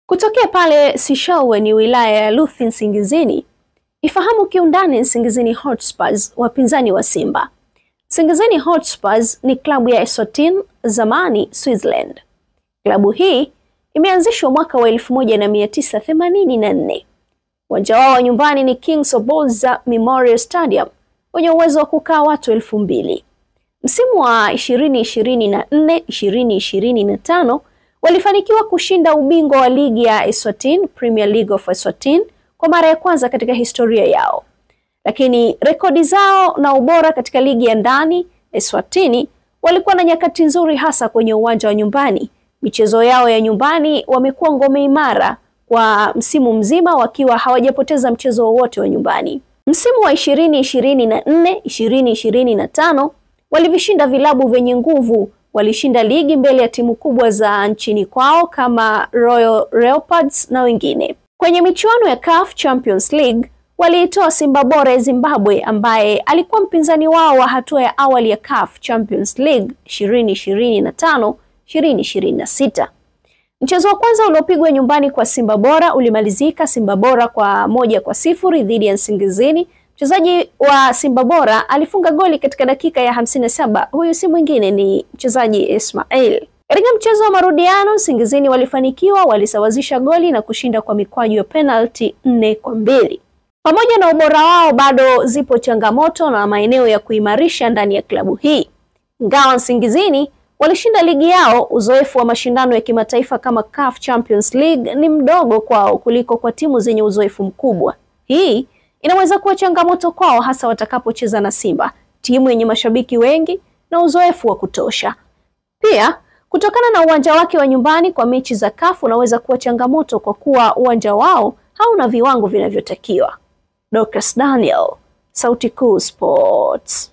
Kutokea pale Sishowe ni wilaya ya Luthi Nsingizini. Ifahamu kiundani Nsingizini Hotspurs, wapinzani wa Simba. Nsingizini Hotspurs ni klabu ya Eswatini, zamani Switzerland. Klabu hii imeanzishwa mwaka wa 1984. Uwanja wao wa nyumbani ni King Sobonza Memorial Stadium wenye uwezo wa kukaa watu 2000. Msimu wa 2024-2025 walifanikiwa kushinda ubingwa wa ligi ya Eswatini, Premier League of Eswatini, kwa mara ya kwanza katika historia yao. Lakini rekodi zao na ubora katika ligi ya ndani Eswatini walikuwa na nyakati nzuri, hasa kwenye uwanja wa nyumbani. Michezo yao ya nyumbani wamekuwa ngome imara kwa msimu mzima, wakiwa hawajapoteza mchezo wowote wa nyumbani. Msimu wa 2024-2025 walivishinda vilabu vyenye nguvu. Walishinda ligi mbele ya timu kubwa za nchini kwao kama Royal Leopards na wengine. Kwenye michuano ya CAF Champions League waliitoa Simba Bora ya Zimbabwe, ambaye alikuwa mpinzani wao wa hatua ya awali ya CAF Champions League 2025-2026. Mchezo wa kwanza uliopigwa nyumbani kwa Simba Bora ulimalizika Simba Bora kwa 1-0 dhidi ya Nsingizini. Mchezaji wa Simba Bora alifunga goli katika dakika ya 57. Huyu si mwingine ni mchezaji Ismail. Katika mchezo wa marudiano, Nsingizini walifanikiwa, walisawazisha goli na kushinda kwa mikwaju ya penalty 4-2. Pamoja na ubora wao, bado zipo changamoto na maeneo ya kuimarisha ndani ya klabu hii. Ingawa Nsingizini walishinda ligi yao, uzoefu wa mashindano ya kimataifa kama CAF Champions League ni mdogo kwao kuliko kwa timu zenye uzoefu mkubwa. Hii inaweza kuwa changamoto kwao, hasa watakapocheza na Simba, timu yenye mashabiki wengi na uzoefu wa kutosha. Pia, kutokana na uwanja wake wa nyumbani kwa mechi za CAF unaweza kuwa changamoto kwa kuwa uwanja wao hauna viwango vinavyotakiwa. Dorcas Daniel, Sauti Kuu Sports.